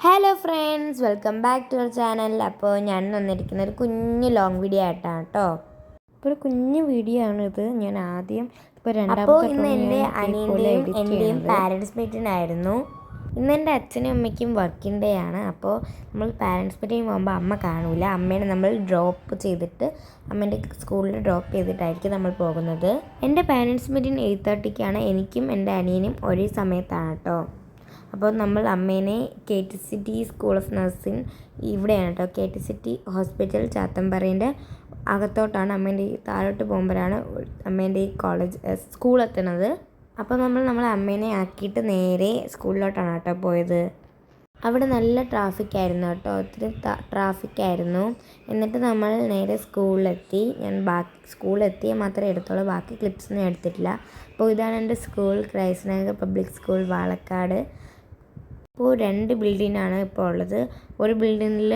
Hello friends, welcome back to our channel. അപ്പോൾ ഞാൻ വന്നിരിക്കുന്ന ഒരു കുഞ്ഞു ലോങ് വീഡിയോ ആയിട്ടാണ് കേട്ടോ. ഇപ്പോൾ ഒരു കുഞ്ഞു വീഡിയോ ആണ് ഇത്. ഞാൻ ആദ്യം അപ്പോൾ ഇന്ന് എൻ്റെ അനിയൻ്റെയും എൻ്റെയും പാരൻസ് മീറ്റിംഗ് ആയിരുന്നു. ഇന്ന് എൻ്റെ അച്ഛനും അമ്മയ്ക്കും വർക്കിംഗ് ഡേ ആണ്. അപ്പോൾ നമ്മൾ പാരൻസ് മീറ്റിംഗ് പോകുമ്പോൾ അമ്മ കാണില്ല. അമ്മേനെ നമ്മൾ ഡ്രോപ്പ് ചെയ്തിട്ട് അമ്മേൻ്റെ സ്കൂളിൽ ഡ്രോപ്പ് ചെയ്തിട്ടായിരിക്കും നമ്മൾ പോകുന്നത്. എൻ്റെ പാരൻസ് മീറ്റിംഗ് 8:30-ക്കാണ്. എനിക്കും എൻ്റെ അനിയനും ഒരേ സമയത്താണ് കേട്ടോ. അപ്പോൾ നമ്മൾ അമ്മേനെ KTCT സ്കൂൾ ഓഫ് നഴ്സിംഗ് ഇവിടെയാണ് കേട്ടോ. KTCT ഹോസ്പിറ്റൽ ചാത്തമ്പറേൻ്റെ അകത്തോട്ടാണ്. അമ്മേൻ്റെ താഴോട്ട് പോകുമ്പോഴാണ് അമ്മേൻ്റെ ഈ സ്കൂൾ എത്തുന്നത്. അപ്പോൾ നമ്മൾ അമ്മേനെ ആക്കിയിട്ട് നേരെ സ്കൂളിലോട്ടാണ് കേട്ടോ പോയത്. അവിടെ നല്ല ട്രാഫിക്കായിരുന്നു കേട്ടോ, ഒത്തിരി ട്രാഫിക്കായിരുന്നു. എന്നിട്ട് നമ്മൾ നേരെ സ്കൂളിലെത്തി. ഞാൻ സ്കൂളിലെത്തിയാൽ മാത്രമേ എടുത്തോളൂ, ബാക്കി ക്ലിപ്സൊന്നും എടുത്തിട്ടില്ല. അപ്പോൾ ഇതാണ് എൻ്റെ school, Christ Nagar public school Valakkad. ഇപ്പോൾ 2 ബിൽഡിങ്ങാണ് ഇപ്പോൾ ഉള്ളത്. ഒരു ബിൽഡിങ്ങിൽ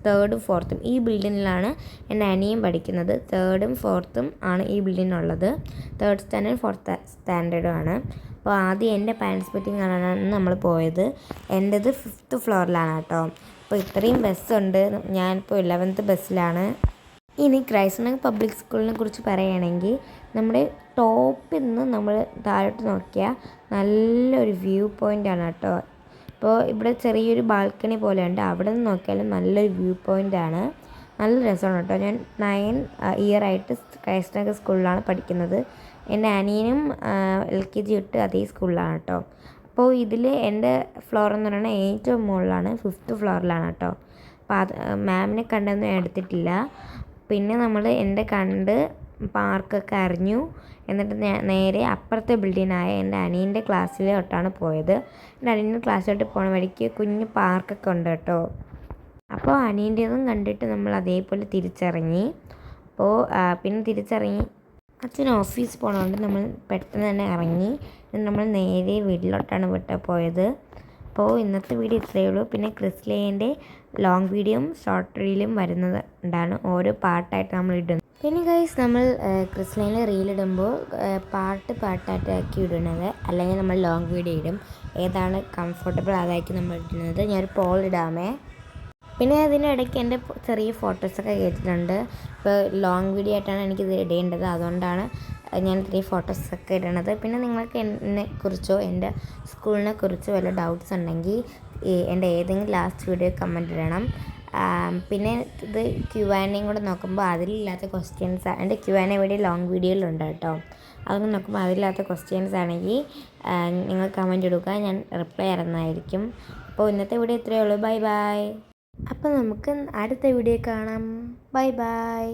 3rd 4th ഈ ബിൽഡിങ്ങിലാണ് എൻ്റെ അനിയൻ പഠിക്കുന്നത്. 3rd 4th ആണ് ഈ ബിൽഡിങ്ങിനുള്ളത്. 3rd സ്റ്റാൻഡേർഡ് 4th സ്റ്റാൻഡേർഡും ആണ്. അപ്പോൾ ആദ്യം എൻ്റെ പാരൻസ് മീറ്റിംഗ് കാണാനാണ് നമ്മൾ പോയത്. എൻ്റേത് 5th ഫ്ലോറിലാണ് കേട്ടോ. അപ്പോൾ ഇത്രയും ബസ്സുണ്ട്. ഞാനിപ്പോൾ 11th ബസ്സിലാണ്. ഇനി ക്രൈസ്റ്റ് നഗർ പബ്ലിക് സ്കൂളിനെ കുറിച്ച് പറയുകയാണെങ്കിൽ, നമ്മുടെ ടോപ്പിൽ നിന്ന് നമ്മൾ താഴോട്ട് നോക്കിയാൽ നല്ലൊരു വ്യൂ പോയിൻ്റാണ് കേട്ടോ. ഇപ്പോൾ ഇവിടെ ചെറിയൊരു ബാൽക്കണി പോലെയുണ്ട്. അവിടെ നിന്ന് നോക്കിയാലും നല്ലൊരു വ്യൂ പോയിൻ്റാണ്. നല്ല രസമാണ് കേട്ടോ. ഞാൻ 9 ഇയറായിട്ട് ക്രൈസ്റ്റ് നഗർ സ്കൂളിലാണ് പഠിക്കുന്നത്. എൻ്റെ അനിയനും LKG തൊട്ട് അതേ സ്കൂളിലാണ് കേട്ടോ. അപ്പോൾ ഇതിൽ എൻ്റെ ഫ്ലോർ എന്ന് പറയുന്നത് ഏറ്റവും മുകളിലാണ്, 5th ഫ്ലോറിലാണ് കേട്ടോ. അപ്പോൾ അത് മാമിനെ കണ്ടൊന്നും എടുത്തിട്ടില്ല. പിന്നെ നമ്മൾ എൻ്റെ കണ്ട് പാർക്കൊക്കെ അറിഞ്ഞു. എന്നിട്ട് നേരെ അപ്പുറത്തെ ബിൽഡിങ്ങായ എൻ്റെ അനിയൻ്റെ ക്ലാസ്സിലോട്ടാണ് പോയത്. എൻ്റെ അനിയൻ്റെ ക്ലാസ്സിലോട്ട് പോണ വഴിക്ക് കുഞ്ഞ് പാർക്കൊക്കെ ഉണ്ട് കേട്ടോ. അപ്പോൾ അനിയൻ്റെതും കണ്ടിട്ട് നമ്മൾ അതേപോലെ തിരിച്ചിറങ്ങി. അപ്പോൾ പിന്നെ തിരിച്ചിറങ്ങി അച്ഛൻ ഓഫീസ് പോകണതുകൊണ്ട് നമ്മൾ പെട്ടെന്ന് തന്നെ ഇറങ്ങി. നമ്മൾ നേരെ വീട്ടിലോട്ടാണ് പോയത്. അപ്പോൾ ഇന്നത്തെ വീഡിയോ ഇത്രയേ ഉള്ളൂ. പിന്നെ ക്രിസ്ലേൻ്റെ ലോങ് വീഡിയോയും ഷോർട്ട് റീലും വരുന്നതുണ്ടാണ്, ഓരോ പാട്ടായിട്ട് നമ്മൾ ഇടുന്നത്. പിന്നെ ഗൈസ്, നമ്മൾ ക്രിസ്ലൈനിൽ റീലിടുമ്പോൾ പാട്ടാക്കി ഇടുന്നത്, അല്ലെങ്കിൽ നമ്മൾ ലോങ് വീഡിയോ ഇടും. ഏതാണ് കംഫർട്ടബിൾ അതായിരിക്കും നമ്മൾ ഇടുന്നത്. ഞാനൊരു പോൾ ഇടാമേ. പിന്നെ അതിനിടയ്ക്ക് എൻ്റെ ചെറിയ ഫോട്ടോസൊക്കെ കേട്ടിട്ടുണ്ട്. ഇപ്പോൾ ലോങ് വീഡിയോ ആയിട്ടാണ് എനിക്കിത് ഇടേണ്ടത്, അതുകൊണ്ടാണ് ഞാൻ ഇത്രയും ഫോട്ടോസൊക്കെ ഇടണത്. പിന്നെ നിങ്ങൾക്ക് എന്നെക്കുറിച്ചോ എൻ്റെ സ്കൂളിനെ കുറിച്ചോ വല്ല ഡൗട്ട്സ് ഉണ്ടെങ്കിൽ എൻ്റെ ഏതെങ്കിലും ലാസ്റ്റ് വീഡിയോ കമൻറ്റ് ഇടണം. പിന്നെ ഇത് Q&A കൂടെ നോക്കുമ്പോൾ അതിലില്ലാത്ത ക്വസ്റ്റ്യൻസ്, എൻ്റെ Q&A വീഡിയോ ലോങ് വീഡിയോയിലുണ്ട് കേട്ടോ. അതൊക്കെ നോക്കുമ്പോൾ അതിലില്ലാത്ത ക്വസ്റ്റ്യൻസ് ആണെങ്കിൽ നിങ്ങൾ കമൻറ്റ് ഇടുക, ഞാൻ റിപ്ലൈ തരുന്നതായിരിക്കും. അപ്പോൾ ഇന്നത്തെ വീഡിയോ ഇത്രയേ ഉള്ളൂ. Bye bye. അപ്പോൾ നമുക്ക് അടുത്ത വീഡിയോ കാണാം. Bye bye.